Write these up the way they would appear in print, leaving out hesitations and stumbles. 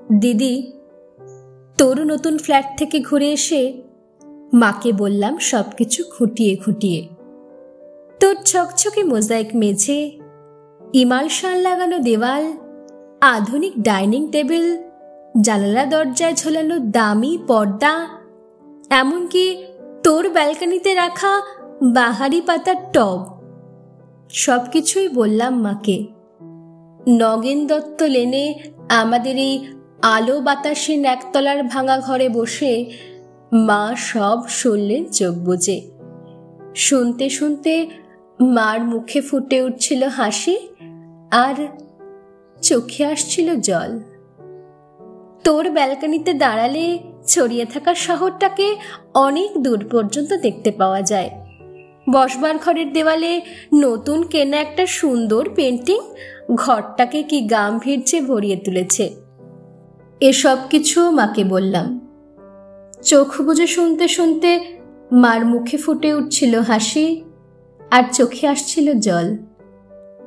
দিদি, তোর নতুন ফ্ল্যাট থেকে ঘুরে এসে মাকে বললাম সবকিছু খুঁটিয়ে খুঁটিয়ে। তোর ছকছকে মোজাইক মেঝে, ইমালশান লাগানো দেওয়াল, আধুনিক ডাইনিং টেবিল, জানালা দরজায় ঝোলানো দামি পর্দা, এমনকি তোর ব্যালকনিতে রাখা বাহারি পাতার টব, সবকিছুই বললাম মাকে। নগেন দত্ত লেনে আমাদের এই আলো বাতাসের একতলার ভাঙা ঘরে বসে মা সব শুনলেন চোখ বুজে। শুনতে শুনতে মার মুখে ফুটে উঠছিল হাসি আর চোখে আসছিল জল। তোর ব্যালকনিতে দাঁড়ালে ছড়িয়ে থাকা শহরটাকে অনেক দূর পর্যন্ত দেখতে পাওয়া যায়। বসবার ঘরের দেওয়ালে নতুন কেনা একটা সুন্দর পেন্টিং ঘরটাকে কি গাম্ভীর্যে ভরিয়ে তুলেছে। এসব কিছু মাকে বললাম। চোখ বুজে শুনতে শুনতে মার মুখে ফুটে উঠছিল হাসি আর চোখে আসছিল জল।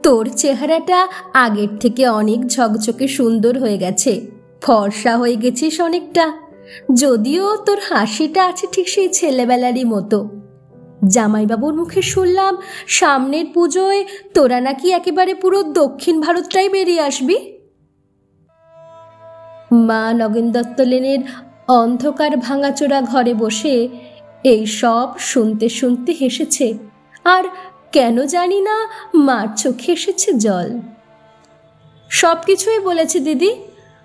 তোর চেহারাটা আগের থেকে অনেক ঝকঝকে সুন্দর হয়ে গেছে, ফর্সা হয়ে গেছিস অনেকটা, যদিও তোর হাসিটা আছে ঠিক সেই ছেলেবেলারই মতো। জামাইবাবুর মুখে শুনলাম সামনের পুজোয় তোরা নাকি একেবারে পুরো দক্ষিণ ভারতটাই বেরিয়ে আসবি। মা নগেন দত্ত লেনের অন্ধকার ভাঙাচোরা ঘরে বসে এই সব শুনতে শুনতে হেসেছে, আর কেন জানি না মার চোখে এসেছে জল। সব কিছুই বলেছে দিদি,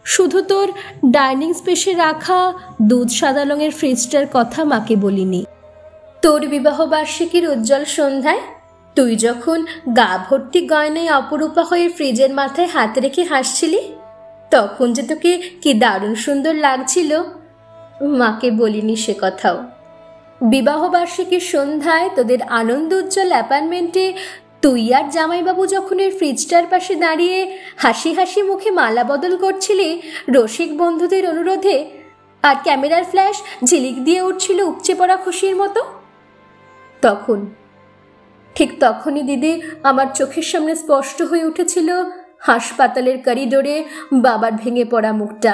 শুধু তোর ডাইনিং স্পেসে রাখা দুধ সাদা রঙের ফ্রিজটার কথা মাকে বলিনি। তোর বিবাহ বার্ষিকীর উজ্জ্বল সন্ধ্যায় তুই যখন গা ভর্তি গয়নায় অপরূপা হয়ে ফ্রিজের মাথায় হাত রেখে হাসছিলি, তখন যে তোকে কি দারুণ সুন্দর লাগছিল, মাকে বলিনি সে কথাও। বিবাহ বার্ষিকীর সন্ধ্যায় তোদের আনন্দ উজ্জ্বল অ্যাপার্টমেন্টে তুই আর জামাইবাবু যখন এর ফ্রিজটার পাশে দাঁড়িয়ে হাসি হাসি মুখে মালা বদল করছিলি রসিক বন্ধুদের অনুরোধে, আর ক্যামেরার ফ্ল্যাশ ঝিলিক দিয়ে উঠছিল উপচে পড়া খুশির মতো, তখন ঠিক তখনই দিদি আমার চোখের সামনে স্পষ্ট হয়ে উঠেছিল হাসপাতালের করিডোরে বাবার ভেঙে পড়া মুখটা।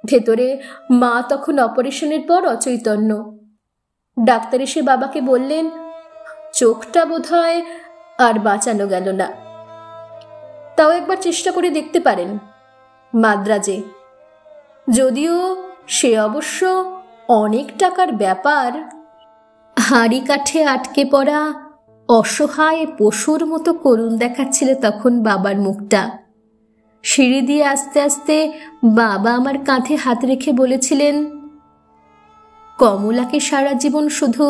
ভেতরে মা তখন অপারেশনের পর অচৈতন্য। ডাক্তার এসে বাবাকে বললেন, চোখটা বোধহয় আর বাঁচানো গেল না, তাও একবার চেষ্টা করে দেখতে পারেন মাদ্রাজে। যদিও সে অবশ্য অনেক টাকার ব্যাপার। হাঁড়ি কাঠে আটকে পড়া অসহায় পশুর মতো করুণ দেখাচ্ছিল তখন বাবার মুখটা। সিঁড়ি দিয়ে আস্তে আস্তে বাবা আমার কাঁধে হাত রেখে বলেছিলেন, কমলাকে সারা জীবন শুধু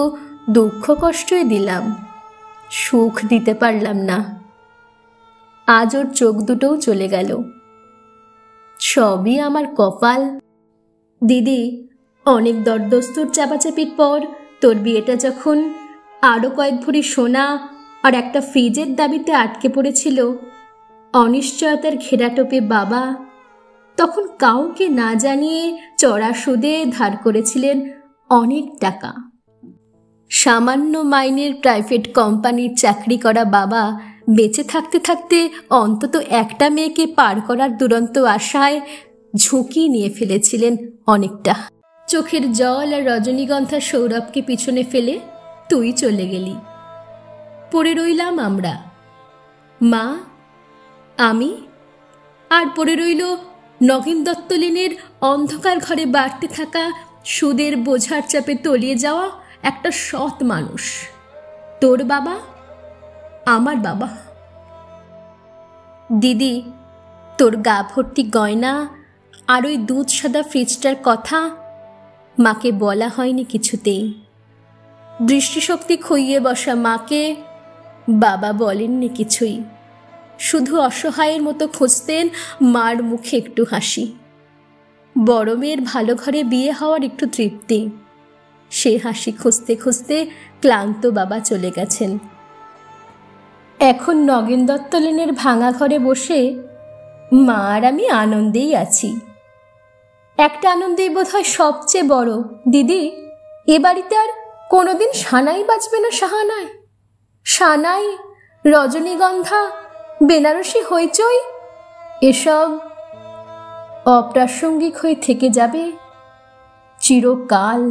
দুঃখ কষ্টই দিলাম, সুখ দিতে পারলাম না। আজ ওর চোখ দুটোও চলে গেল, সবই আমার কপাল। দিদি, অনেক দরদস্তুর চাপাচাপির পর তোর বিয়েটা যখন আরও কয়েক ভরি সোনা আর একটা ফ্রিজের দাবিতে আটকে পড়েছিল, অনিশ্চয়তার ঘেরাটোপে বাবা তখন কাউকে না জানিয়ে চড়া সুদে ধার করেছিলেন অনেক টাকা। সামান্য মাইনের প্রাইভেট কোম্পানির চাকরি করা বাবা বেঁচে থাকতে থাকতে অন্তত একটা মেয়েকে পার করার দুরন্ত আশায় ঝুঁকি নিয়ে ফেলেছিলেন অনেকটা। চোখের জল আর রজনীগন্ধা সৌরভকে পিছনে ফেলে তুই চলে গেলি। পড়ে রইলাম আমরা, মা, আমি, আর পড়ে রইল নগেন দত্ত লেনের অন্ধকার ঘরে বাড়তে থাকা সুদের বোঝার চাপে তলিয়ে যাওয়া একটা সৎ মানুষ, তোর বাবা, আমার বাবা। দিদি, তোর গা ভর্তি গয়না আর ওই দুধ সাদা ফ্রিজটার কথা মাকে বলা হয়নি কিছুতেই। দৃষ্টিশক্তি খইয়ে বসা মাকে বাবা বলেননি কিছুই, শুধু অসহায়ের মতো খুঁজতেন মার মুখে একটু হাসি, বড় মেয়ের ভালো ঘরে বিয়ে হওয়ার একটু তৃপ্তি। সে হাসি খুঁজতে খুঁজতে ক্লান্ত বাবা চলে গেছেন। এখন নগেন দত্ত লেনের ভাঙা ঘরে বসে মা আর আমি আনন্দেই আছি। একটা আনন্দেই বোধহয় সবচেয়ে বড়। দিদি, এ বাড়িতে আর কোনোদিন সানাই বাজবে না। সাহানায় সানাই, রজনীগন্ধা, বেনারসি হইচই, এসব অপ্রাসঙ্গিক হয়ে থেকে যাবে চিরকাল।